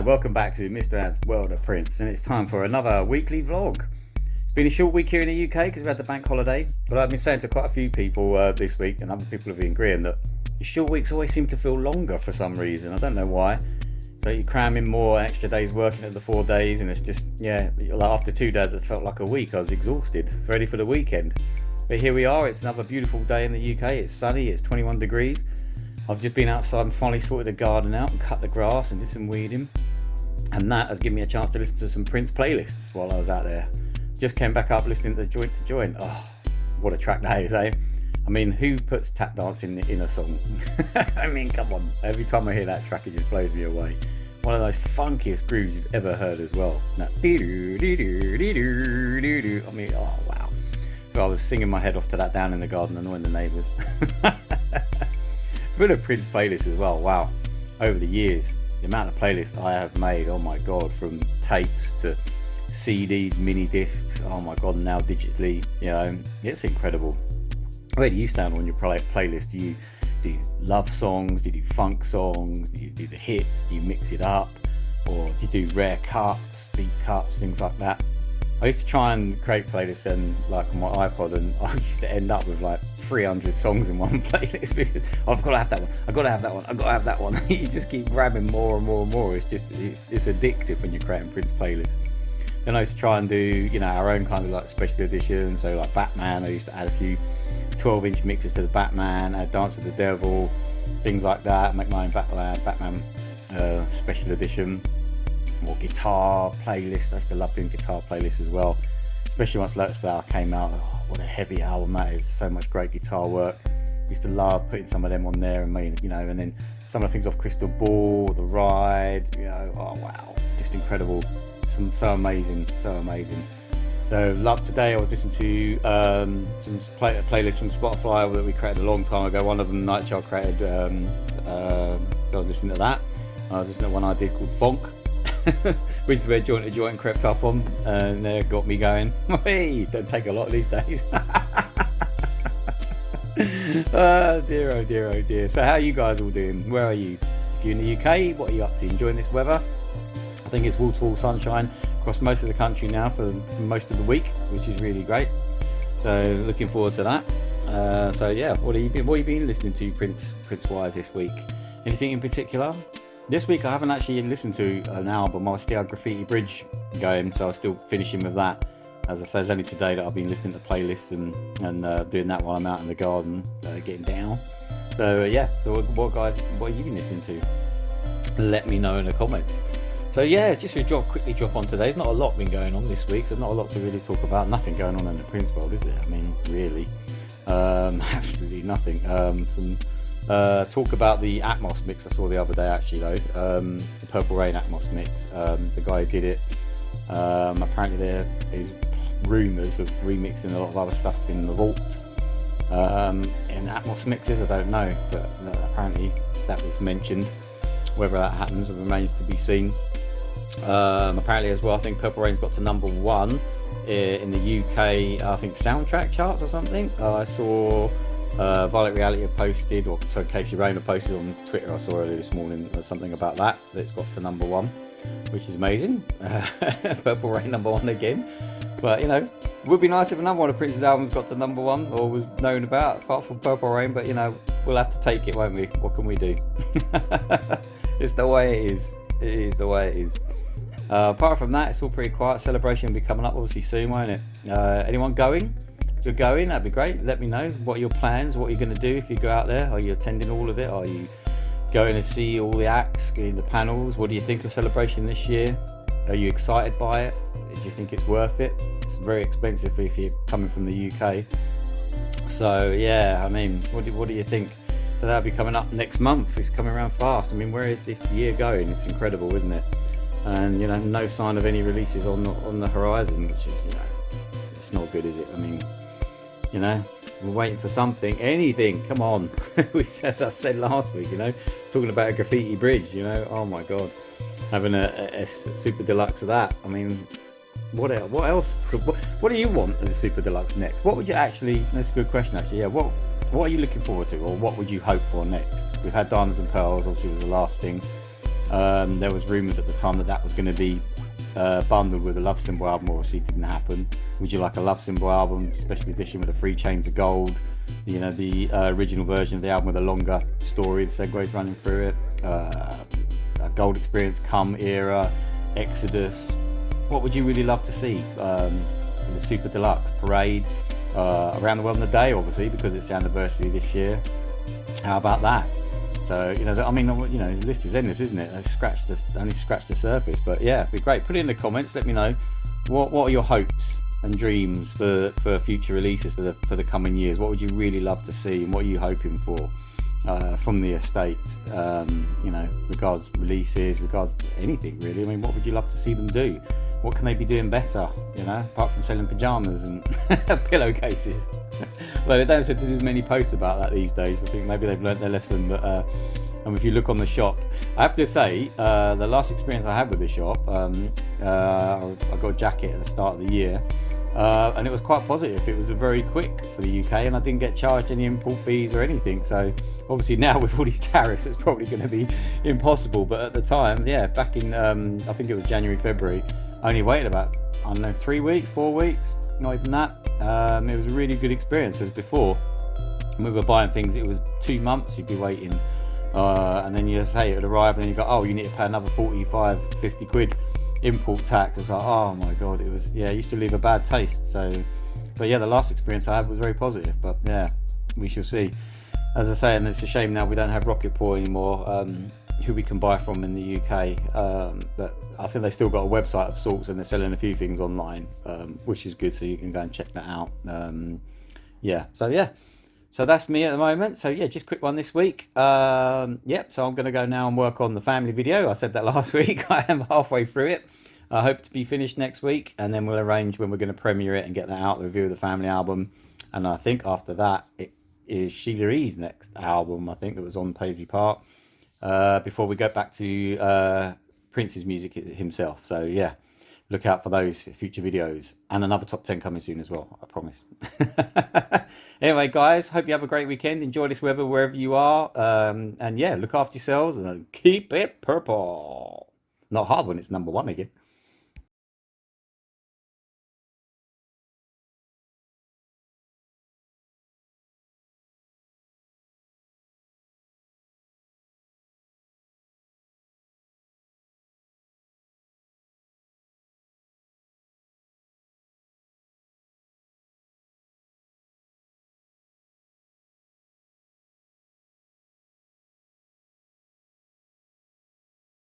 welcome back to Mr. Ad's World of Prince, and it's time for another weekly vlog. It's been a short week here in the UK because we had the bank holiday, but I've been saying to quite a few people this week, and other people have been agreeing, that the short weeks always seem to feel longer for some reason. I don't know why. So you cram in more extra days working at the 4 days, and it's just, like after 2 days it felt like a week. I was exhausted, ready for the weekend. But here we are, it's another beautiful day in the UK. It's sunny, it's 21 degrees. I've just been outside and finally sorted the garden out and cut the grass and did some weeding. And that has given me a chance to listen to some Prince playlists while I was out there. Just came back up listening to Joint to Joint. Oh, what a track that is, eh? I mean, who puts tap dancing in a song? I mean, come on. Every time I hear that track, it just blows me away. One of those funkiest grooves you've ever heard as well. That dee-doo, dee-doo, dee-doo, dee-doo. I mean, oh, wow. So I was singing my head off to that down in the garden, annoying the neighbours. Full of Prince playlists as well. Wow. Over the years, the amount of playlists I have made, oh my god, from tapes to CDs, mini discs, oh my god, now digitally, it's incredible. Where do you stand on your playlist? Do you love songs? Do you do funk songs? Do you do the hits? Do you mix it up? Or do you do rare cuts, beat cuts, things like that? I used to try and create playlists and like on my iPod, and I used to end up with like 300 songs in one playlist because I've got to have that one, I've got to have that one, I've got to have that one. You just keep grabbing more and more and more. It's addictive when you're creating Prince playlists. Then I used to try and do, our own kind of like special editions. So like Batman, I used to add a few 12-inch mixes to the Batman, add Dance of the Devil, things like that, make my own Batman special edition. Or guitar playlists. I used to love doing guitar playlists as well, especially once Lotus Flower came out. Oh, what a heavy album that is. So much great guitar work. Used to love putting some of them on there, and and then some of the things off Crystal Ball, The Ride, oh wow, just incredible. So amazing. So love today, I was listening to some playlists from Spotify that we created a long time ago. One of them Nightchild created, so I was listening to that. I was listening to one I did called Fonk, which is where Joint to Joint crept up on, and it got me going. Hey, don't take a lot these days. Oh dear. So how are you guys all doing? Where are you? If you're in the UK, what are you up to? Enjoying this weather? I think it's wall-to-wall sunshine across most of the country now for most of the week, which is really great. So looking forward to that. What have you been listening to Prince-wise this week? Anything in particular? This week I haven't actually listened to an album. I still have Graffiti Bridge going, so I'm still finishing with that. As I say, it's only today that I've been listening to playlists and doing that while I'm out in the garden, getting down. So what have you been listening to? Let me know in the comments. So just to quickly drop on today. There's not a lot been going on this week, so there's not a lot to really talk about. Nothing going on in the Prince world, is there? I mean, really, absolutely nothing. Talk about the Atmos mix I saw the other day, actually, though. The Purple Rain Atmos mix. The guy who did it, apparently there is rumours of remixing a lot of other stuff in the vault. In Atmos mixes, I don't know, but apparently that was mentioned. Whether that happens remains to be seen. Apparently as well, I think Purple Rain's got to number 1 in the UK, I think soundtrack charts or something. I saw Violet Reality had posted, or so Casey Rayner posted on Twitter, I saw earlier this morning, something about that it's got to number 1, which is amazing. Purple Rain number 1 again. But it would be nice if another one of Prince's albums got to number 1 or was known about, apart from Purple Rain, but we'll have to take it, won't we? What can we do? It's the way it is. It is the way it is. Apart from that, it's all pretty quiet. Celebration will be coming up obviously soon, won't it? Anyone going? If you're going, that'd be great. Let me know. What are your plans? What are you going to do if you go out there? Are you attending all of it? Are you going to see all the acts, getting the panels? What do you think of Celebration this year? Are you excited by it? Do you think it's worth it? It's very expensive if you're coming from the UK. So what do you think? So that'll be coming up next month. It's coming around fast. I mean, where is this year going? It's incredible, isn't it? And no sign of any releases on the horizon, which is it's not good, is it? I mean, we're waiting for something, anything. Come on, as I said last week, talking about a Graffiti Bridge. Oh my god, having a super deluxe of that. I mean, what else? What do you want as a super deluxe next? What would you actually? That's a good question, actually. Yeah, what are you looking forward to, or what would you hope for next? We've had Diamonds and Pearls, obviously was the last thing. There was rumours at the time that was going to be bundled with a Love Symbol album. Obviously didn't happen. Would you like a Love Symbol album, special edition with the 3 Chains of Gold, you know, the original version of the album with a longer story, the segues running through it, a Gold Experience, Come era, Exodus? What would you really love to see? The Super Deluxe Parade, Around the World in a Day, obviously, because it's the anniversary this year. How about that? So, you know, I mean, you know, the list is endless, isn't it? Only scratched the surface. But yeah, it'd be great. Put it in the comments. Let me know what are your hopes and dreams for future releases for the coming years. What would you really love to see, and what are you hoping for from the estate? You know, regards releases, regards anything really. I mean, what would you love to see them do? What can they be doing better? You know, apart from selling pajamas and pillowcases. Well, they don't seem to do as many posts about that these days. I think maybe they've learnt their lesson. But and if you look on the shop, I have to say, the last experience I had with the shop, I got a jacket at the start of the year, and it was quite positive. It was very quick for the UK, and I didn't get charged any import fees or anything. So obviously now with all these tariffs, it's probably going to be impossible. But at the time, yeah, back in I think it was January, February, I only waited about, I don't know, 3 weeks, 4 weeks, not even that. It was a really good experience, because before, when we were buying things, it was 2 months you'd be waiting, and then you say it would arrive, and then you go, oh, you need to pay another 45, 50 quid import tax. It's like, oh my god, it was, yeah, it used to leave a bad taste. So, but yeah, the last experience I had was very positive. But yeah, we shall see. As I say, and it's a shame now we don't have Rocket Paw anymore, who we can buy from in the UK, but I think they still got a website of sorts, and they're selling a few things online, which is good, so you can go and check that out. Yeah, so that's me at the moment. So yeah, just a quick one this week. Yep, so I'm going to go now and work on the family video. I said that last week. I am halfway through it. I hope to be finished next week, and then we'll arrange when we're going to premiere it and get that out, the review of the family album. And I think after that it is Sheila E's next album, I think, that was on Paisley Park, before we go back to Prince's music himself. So yeah, look out for those future videos, and another top 10 coming soon as well, I promise. Anyway guys, hope you have a great weekend. Enjoy this weather wherever you are, and yeah, look after yourselves and keep it purple. Not hard when it's number 1 again.